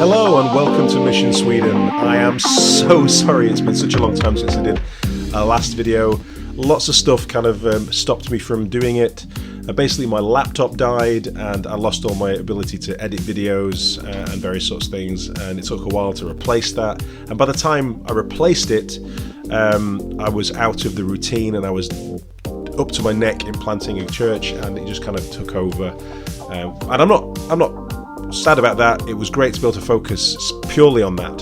Hello and welcome to Mission Sweden. I am so sorry it's been such a long time since I did a last video. Lots of stuff kind of stopped me from doing it. Basically my laptop died and I lost all my ability to edit videos and various sorts of things, and it took a while to replace that. And by the time I replaced it, I was out of the routine and I was up to my neck in planting a church, and it just kind of took over. And I'm not sad about that. It was great to be able to focus purely on that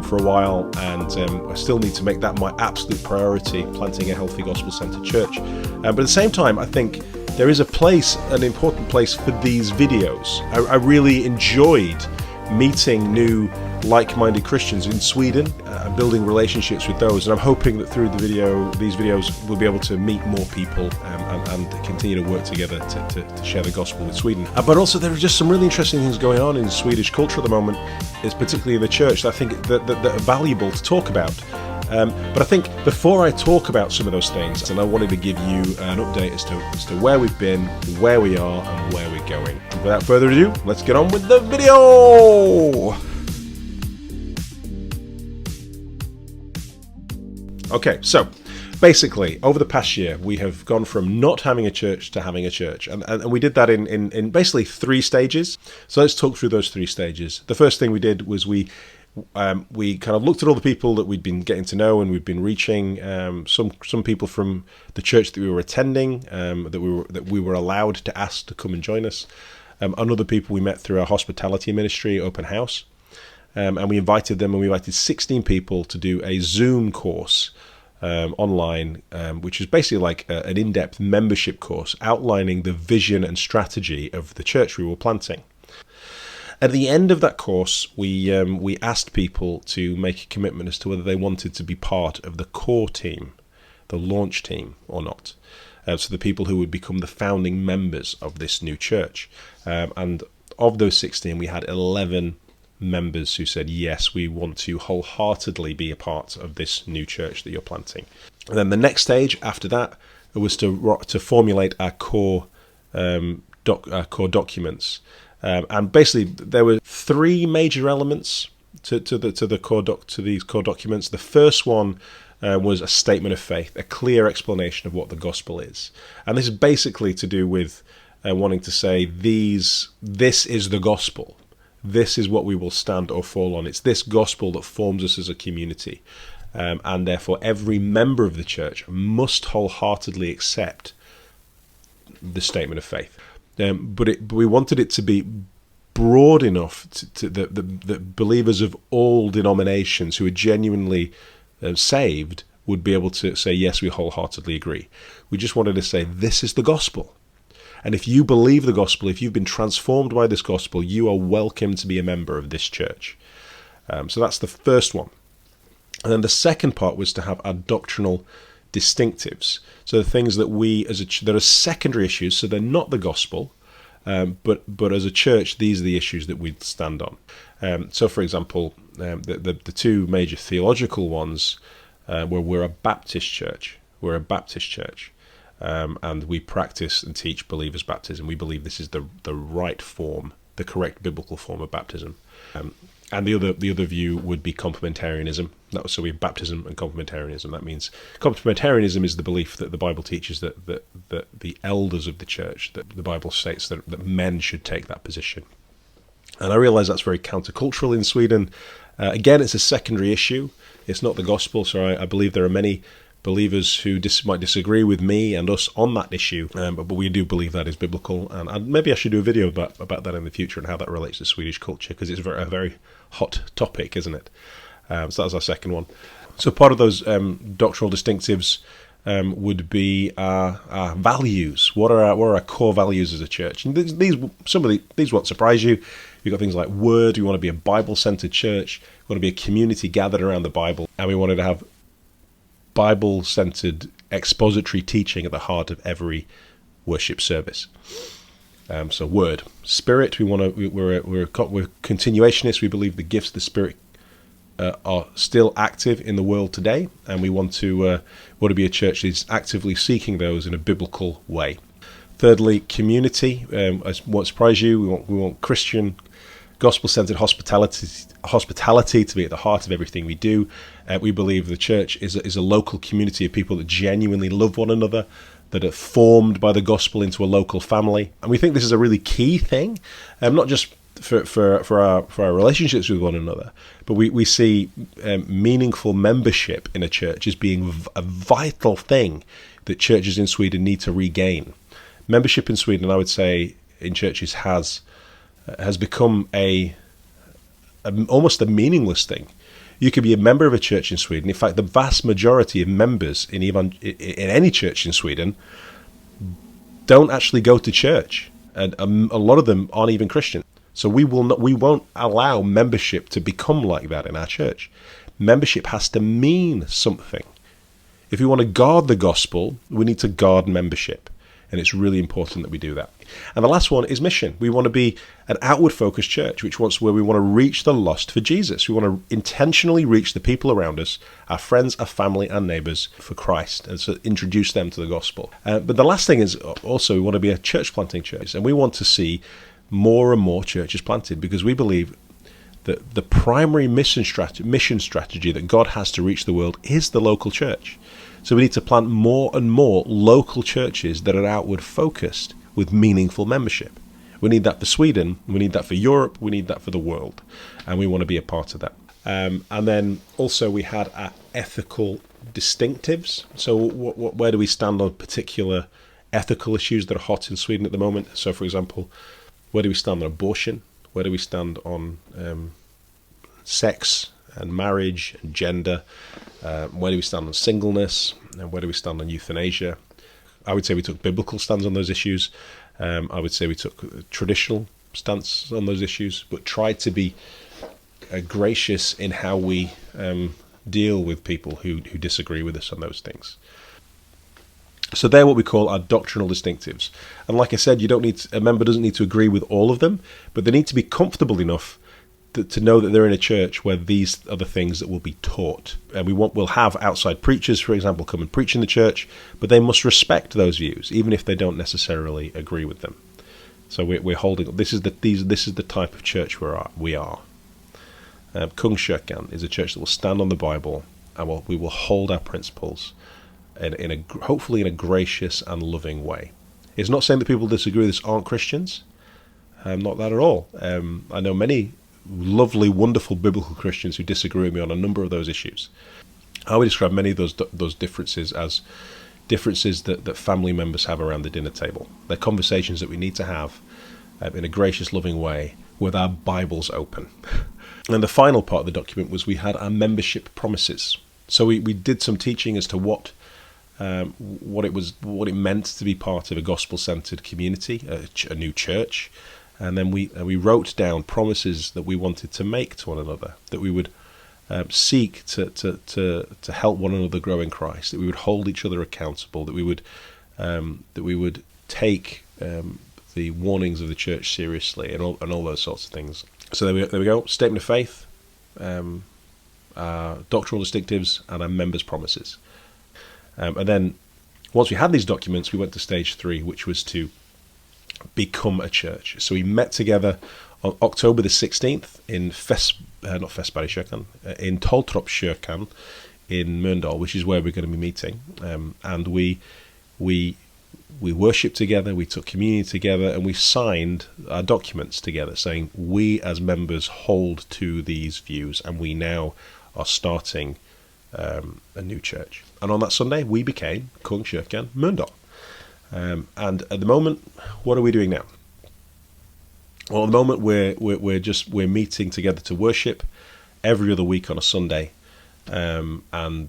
for a while, and I still need to make that my absolute priority, planting a healthy gospel-centered church. But at the same time, I think there is a place, an important place for these videos. I really enjoyed meeting new like-minded Christians in Sweden and building relationships with those, and I'm hoping that through these videos we'll be able to meet more people and continue to work together to share the gospel with Sweden. But also there are just some really interesting things going on in Swedish culture at the moment, is particularly in the church, that I think that are valuable to talk about. But I think before I talk about some of those things, and I wanted to give you an update as to where we've been, where we are, and where we're going. Without further ado, let's get on with the video! Okay, so basically, over the past year, we have gone from not having a church to having a church. And we did that in basically 3 stages. So let's talk through those 3 stages. The first thing we did was we kind of looked at all the people that we'd been getting to know, and we've been reaching some people from the church that we were attending, that we were allowed to ask to come and join us, and other people we met through our hospitality ministry, Open House, and we invited them, and we invited 16 people to do a Zoom course online, which is basically like an in-depth membership course outlining the vision and strategy of the church we were planting. At the end of that course, we asked people to make a commitment as to whether they wanted to be part of the core team, the launch team, or not. So the people who would become the founding members of this new church. And of those 16, we had 11 members who said, yes, we want to wholeheartedly be a part of this new church that you're planting. And then the next stage after that was to formulate our core documents. And basically, there were 3 major elements to these core documents. The first one was a statement of faith, a clear explanation of what the gospel is, and this is basically to do with wanting to say this is the gospel. This is what we will stand or fall on. It's this gospel that forms us as a community, and therefore every member of the church must wholeheartedly accept the statement of faith. But we wanted it to be broad enough that believers of all denominations who are genuinely saved would be able to say, yes, we wholeheartedly agree. We just wanted to say, this is the gospel. And if you believe the gospel, if you've been transformed by this gospel, you are welcome to be a member of this church. So that's the first one. And then the second part was to have our doctrinal distinctives. So the things that we as there are secondary issues, so they're not the gospel, but as a church, these are the issues that we stand on. So for example, the 2 major theological ones were we're a Baptist church. We're a Baptist church. And we practice and teach believers' baptism. We believe this is the right form, the correct biblical form of baptism. And the other view would be complementarianism. So we have baptism and complementarianism. That means complementarianism is the belief that the Bible teaches that the elders of the church, that the Bible states that men should take that position. And I realise that's very countercultural in Sweden. Again, it's a secondary issue. It's not the gospel. So I believe there are many believers who might disagree with me and us on that issue, but we do believe that is biblical, and maybe I should do a video about that in the future and how that relates to Swedish culture, because it's a very hot topic, isn't it? So that's our second one. So part of those doctrinal distinctives would be our values. What are our core values as a church? And these won't surprise you. You've got things like word. We want to be a Bible-centered church. We want to be a community gathered around the Bible, and we wanted to have Bible-centered expository teaching at the heart of every worship service. So word. Spirit, we're continuationists. We believe the gifts of the Spirit are still active in the world today, and we want to be a church that is actively seeking those in a biblical way. Thirdly, community. Won't surprise you. We want Christian gospel-centered hospitality to be at the heart of everything we do. We believe the church is a local community of people that genuinely love one another, that are formed by the gospel into a local family. And we think this is a really key thing, not just for our relationships with one another, but we see meaningful membership in a church as being a vital thing that churches in Sweden need to regain. Membership in Sweden, I would say, in churches has become almost a meaningless thing. You could be a member of a church in Sweden. In fact, the vast majority of members in any church in Sweden don't actually go to church, and a lot of them aren't even Christian. So we won't allow membership to become like that in our church. Membership has to mean something. If we want to guard the gospel, we need to guard membership. And it's really important that we do that. And the last one is mission. We want to be an outward-focused church, where we want to reach the lost for Jesus. We want to intentionally reach the people around us, our friends, our family, our neighbours, for Christ, and so introduce them to the gospel. But the last thing is also we want to be a church-planting church. And we want to see more and more churches planted, because we believe that the primary mission strategy that God has to reach the world is the local church. So we need to plant more and more local churches that are outward focused with meaningful membership. We need that for Sweden, we need that for Europe, we need that for the world, and we want to be a part of that. And then also we had our ethical distinctives. So where do we stand on particular ethical issues that are hot in Sweden at the moment? So for example, where do we stand on abortion? Where do we stand on sex and marriage and gender? Where do we stand on singleness? And where do we stand on euthanasia? I would say we took biblical stands on those issues. I would say we took a traditional stance on those issues, but tried to be gracious in how we deal with people who disagree with us on those things. So they're what we call our doctrinal distinctives. And like I said, a member doesn't need to agree with all of them, but they need to be comfortable enough to know that they're in a church where these are the things that will be taught. And we'll have outside preachers, for example, come and preach in the church, but they must respect those views, even if they don't necessarily agree with them. So we're holding. This is the type of church we are. Kungskyrkan is a church that will stand on the Bible, and we will hold our principles hopefully in a gracious and loving way. It's not saying that people who disagree with this aren't Christians. Not that at all. I know many lovely, wonderful biblical Christians who disagree with me on a number of those issues. I would describe many of those differences as differences that family members have around the dinner table. They're conversations that we need to have in a gracious, loving way with our Bibles open. And the final part of the document was we had our membership promises. So we did some teaching as to what it meant to be part of a gospel-centered community, a new church. And then we wrote down promises that we wanted to make to one another, that we would seek to help one another grow in Christ, that we would hold each other accountable, that we would take the warnings of the church seriously, and all those sorts of things. So there we go. Statement of faith, our doctrinal distinctives, and our members' promises. And then once we had these documents, we went to stage 3, which was to become a church. So we met together on October the 16th in in Toltorpskyrkan in Mölndal, which is where we're going to be meeting. And we worshipped together, we took communion together, and we signed our documents together saying we as members hold to these views, and we now are starting a new church. And on that Sunday, we became Kungskyrkans Mölndal. And at the moment, what are we doing now? Well, at the moment, we're meeting together to worship every other week on a Sunday, and on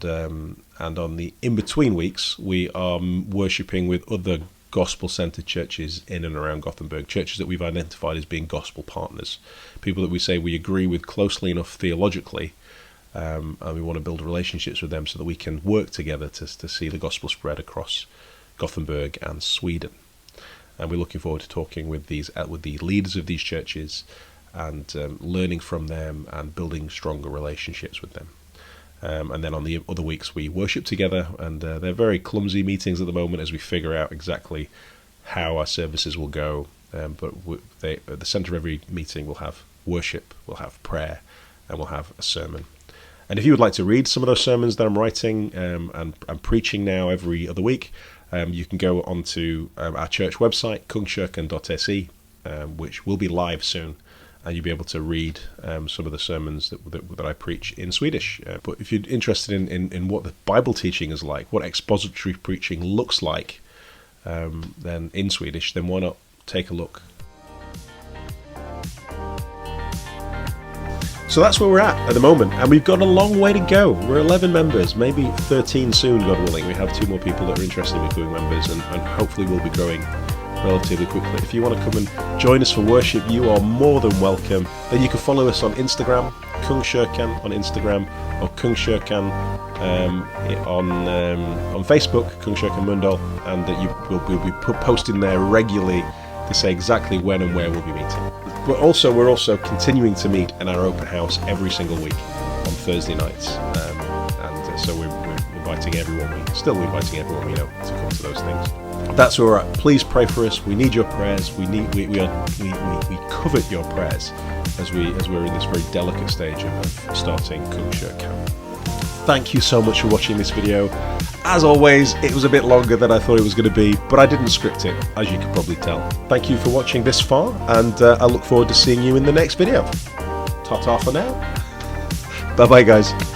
the in-between weeks, we are worshipping with other gospel-centered churches in and around Gothenburg, churches that we've identified as being gospel partners, people that we say we agree with closely enough theologically, and we want to build relationships with them so that we can work together to see the gospel spread across Gothenburg and Sweden. And we're looking forward to talking with the leaders of these churches and learning from them and building stronger relationships with them. And then on the other weeks we worship together, and they're very clumsy meetings at the moment as we figure out exactly how our services will go. But at the centre of every meeting we'll have worship, we'll have prayer, and we'll have a sermon. And if you would like to read some of those sermons that I'm writing and I'm preaching now every other week, you can go onto our church website, Kungskyrkans which will be live soon, and you'll be able to read some of the sermons that I preach in Swedish. But if you're interested in what the Bible teaching is like, what expository preaching looks like, then in Swedish, then why not take a look? So that's where we're at the moment, and we've got a long way to go. We're 11 members, maybe 13 soon, God willing. We have 2 more people that are interested in becoming members, and hopefully we'll be growing relatively quickly. If you want to come and join us for worship, you are more than welcome. Then you can follow us on Instagram, Kungskyrkan on Instagram, or Kungskyrkan on Facebook, Kungskyrkans Mölndal, and we'll be posting there regularly to say exactly when and where we'll be meeting. But also, we're also continuing to meet in our open house every single week on Thursday nights, and so we're inviting everyone. We're still inviting everyone we know to come to those things. That's where we're at. Please pray for us. We need your prayers. We covet your prayers as we're in this very delicate stage of starting Kungskyrkan. Thank you so much for watching this video. As always, it was a bit longer than I thought it was going to be, but I didn't script it, as you can probably tell. Thank you for watching this far, and I look forward to seeing you in the next video. Ta-ta for now. Bye-bye, guys.